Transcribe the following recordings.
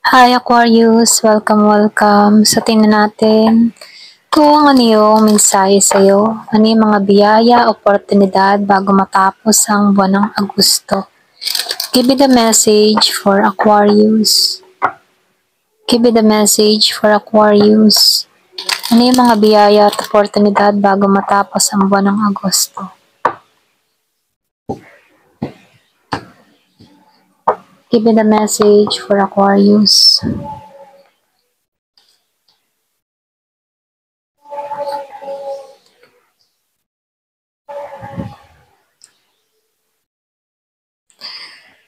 Hi Aquarius, welcome. So tingnan natin kung ano yung mensahe sa'yo, ano yung mga biyaya, oportunidad bago matapos ang buwan ng Agosto. Give me the message for Aquarius. Give me the message for Aquarius. Ano yung mga biyaya at oportunidad bago matapos ang buwan ng Agosto? Give me the message for Aquarius.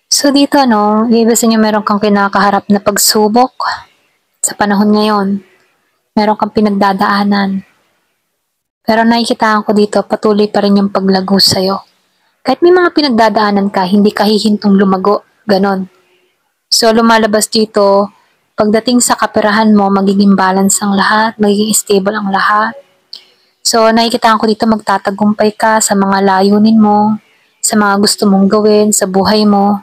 So dito ibig sabihin meron kang kinakaharap na pagsubok sa panahon ngayon. Meron kang pinagdadaanan. Pero nakikitaan ko dito, patuloy pa rin yung paglago sa'yo. Kahit may mga pinagdadaanan ka, hindi ka hihintong lumago. Ganon. So, lumalabas dito, pagdating sa kaperahan mo, magiging balance ang lahat, magiging stable ang lahat. So, nakikitaan ko dito, magtatagumpay ka sa mga layunin mo, sa mga gusto mong gawin, sa buhay mo.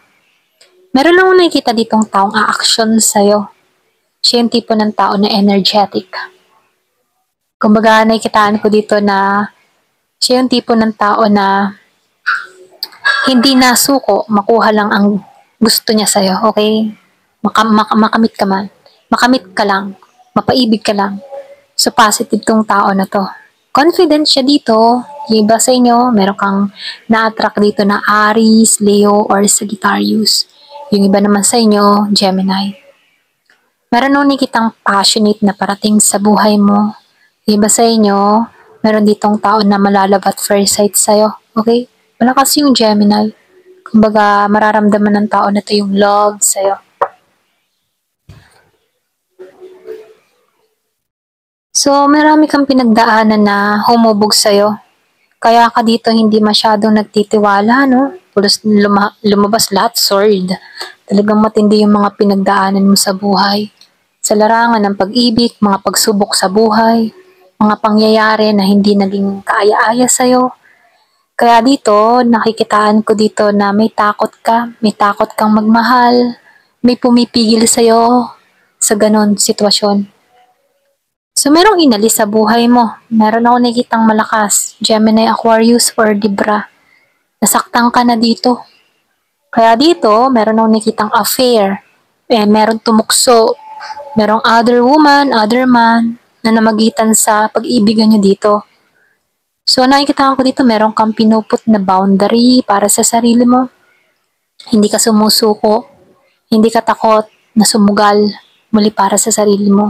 Meron lang akong nakikita ditong taong a-action sa'yo. Siya yung tipo ng tao na energetic. Kumbaga, nakikitaan ko dito na siya yung tipo ng tao na hindi nasuko, makuha lang ang gusto niya sa'yo, okay? Makamit ka man. Makamit ka lang. Mapaibig ka lang. So, positive tong tao na to. Confident siya dito. Yung iba sa inyo, meron kang na-attract dito na Aries, Leo, or Sagittarius. Yung iba naman sa inyo, Gemini. Meron nung nakitang passionate na parating sa buhay mo. Yung iba sa inyo, meron ditong tao na malalove at first sight sa'yo. Okay? Malakas yung Gemini. Kumbaga, mararamdaman ng tao na to yung love sa'yo. So, marami kang pinagdaanan na humubog sa'yo. Kaya ka dito hindi masyadong nagtitiwala, no? Pulos lumabas lahat, sword. Talagang matindi yung mga pinagdaanan mo sa buhay. Sa larangan ng pag-ibig, mga pagsubok sa buhay, mga pangyayari na hindi naging kaaya-aya sa'yo. Kaya dito, nakikitaan ko dito na may takot kang magmahal, may pumipigil sa'yo sa ganon sitwasyon. So, merong inalis sa buhay mo. Meron ako nakikitang malakas, Gemini, Aquarius, or Libra. Nasaktan ka na dito. Kaya dito, meron ako nakikitang affair. Meron tumukso. Merong other woman, other man, na namagitan sa pag-ibigan nyo dito. So, nakikita ko dito, meron kang pinuput na boundary para sa sarili mo. Hindi ka sumusuko. Hindi ka takot na sumugal muli para sa sarili mo.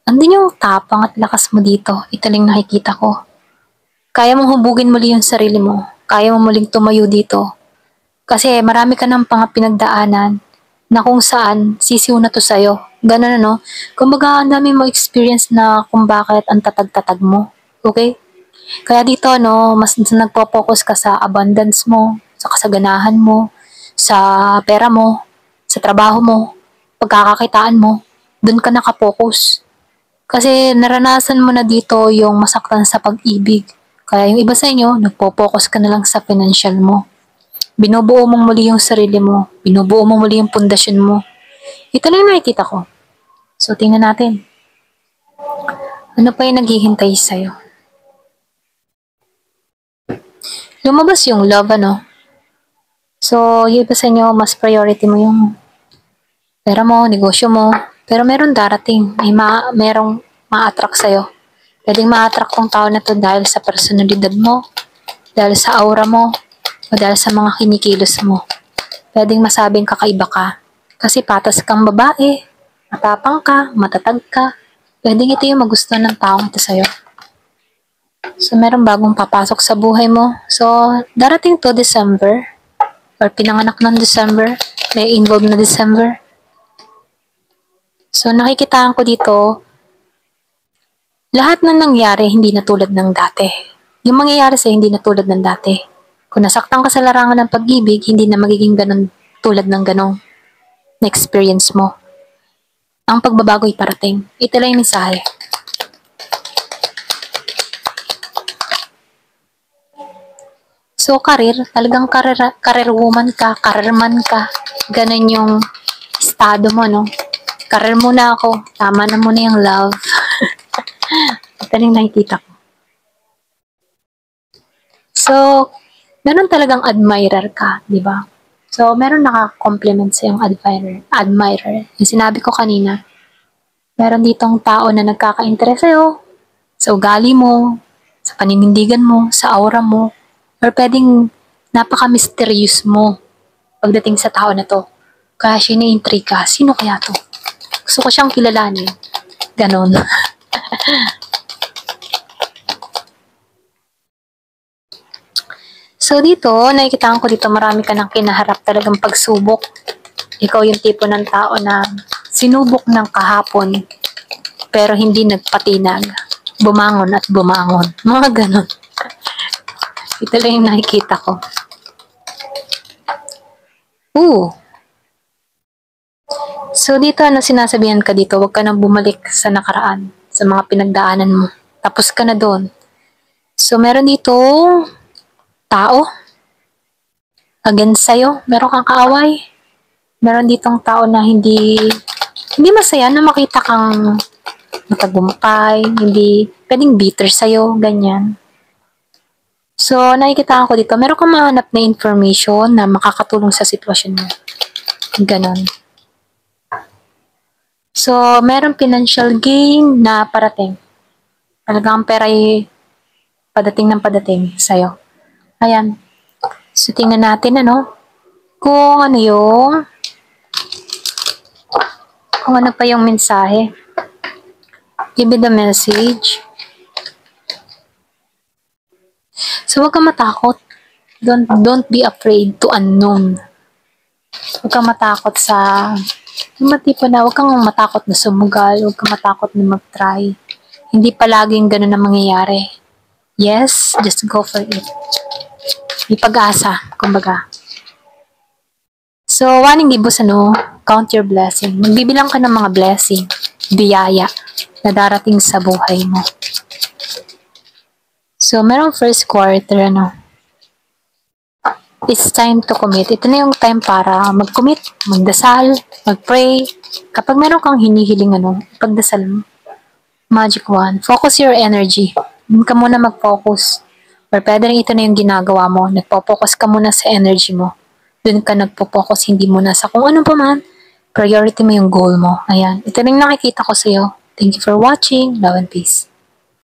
Andun yung tapang at lakas mo dito. Ito lang nakikita ko. Kaya mong hubugin muli yung sarili mo. Kaya mo muling tumayo dito. Kasi marami ka ng mga pinagdaanan na kung saan sisiw na to sa'yo. Ganun Kumbaga, ang dami mo experience na kung bakit ang tatag-tatag mo. Okay? Kaya dito, mas nagpo-focus ka sa abundance mo, sa kasaganahan mo, sa pera mo, sa trabaho mo, pagkakakitaan mo. Doon ka nakapokus. Kasi naranasan mo na dito yung masaktan sa pag-ibig. Kaya yung iba sa inyo, nagpo-focus ka na lang sa financial mo. Binubuo mong muli yung sarili mo. Binubuo mo muli yung pundasyon mo. Ito lang yung nakikita ko. So, tingnan natin. Ano pa yung naghihintay sa'yo? Lumabas yung love, So, yung iba sa inyo, mas priority mo yung pera mo, negosyo mo. Pero meron darating. Merong ma-attract sa'yo. Pwedeng ma-attract tong tao na to dahil sa personalidad mo, dahil sa aura mo, o dahil sa mga kinikilos mo. Pwedeng masabing kakaiba ka. Kasi patas kang babae, matapang ka, matatag ka. Pwedeng ito yung magustuhan ng taong ito sa'yo. So, meron bagong papasok sa buhay mo. So, darating to December, or pinanganak ng December, may involved na December. So, nakikitaan ko dito, lahat na nangyari hindi na tulad ng dati. Yung mangyayari sa'yo hindi na tulad ng dati. Kung nasaktan ka sa larangan ng pag-ibig, hindi na magiging ganun tulad ng ganong na-experience mo. Ang pagbabago'y parating. Ito lang yung mensahe. So, talagang career woman ka, career man ka. Ganun yung estado mo, Career muna ako. Tama na muna yung love. Ito na yung nakikita ko. So, meron talagang admirer ka, di ba? So, meron naka-compliment sa yung admirer. Yung sinabi ko kanina, meron ditong tao na nagkaka-interest sa'yo, sa ugali mo, sa paninindigan mo, sa aura mo, or pwedeng napaka-mysterious mo pagdating sa tao na to. Kaya siya na-intriga, sino kaya to? Gusto ko siyang kilalanin. Ganon. So dito, nakikitaan ko dito marami ka ng kinaharap talagang pagsubok. Ikaw yung tipo ng tao na sinubok ng kahapon pero hindi nagpatinag. Bumangon at bumangon. Mga ganon. Ito lang yung nakikita ko. So dito, ano sinasabihan ka dito? Huwag ka nang bumalik sa nakaraan, sa mga pinagdaanan mo. Tapos ka na doon. So meron dito tao against sa'yo. Meron kang kaaway. Meron ditong tao na hindi masaya na makita kang matagumpay, hindi pwedeng bitter sa'yo, ganyan. So, nakikita ko dito, meron kang mahanap na information na makakatulong sa sitwasyon mo. Ganon. So, meron financial gain na parating. Talagang pera ay padating ng padating sa'yo. Ayan. So, tingnan natin, kung ano pa yung mensahe. Give me the message. So, huwag kang matakot. Don't be afraid to unknown. Huwag kang matakot sa yung tipo na huwag kang matakot na sumugal, huwag kang matakot na mag-try. Hindi palaging ganun ang mangyayari. Yes, just go for it. May pag-asa, kumbaga. So, waning gibos, count your blessing. Magbibilang ka ng mga blessing, biyaya, na darating sa buhay mo. So, merong first quarter, it's time to commit. Ito na yung time para mag-commit, magdasal, mag-pray. Kapag meron kang hinihiling, pagdasal mo. Magic wand. Focus your energy. Doon ka muna mag-focus. Or pwede rin ito na yung ginagawa mo. Nagpo-focus ka muna sa energy mo. Doon ka nagpo-focus, hindi muna sa kung ano pa man. Priority mo yung goal mo. Ayan. Ito na yung nakikita ko sa'yo. Thank you for watching. Love and peace.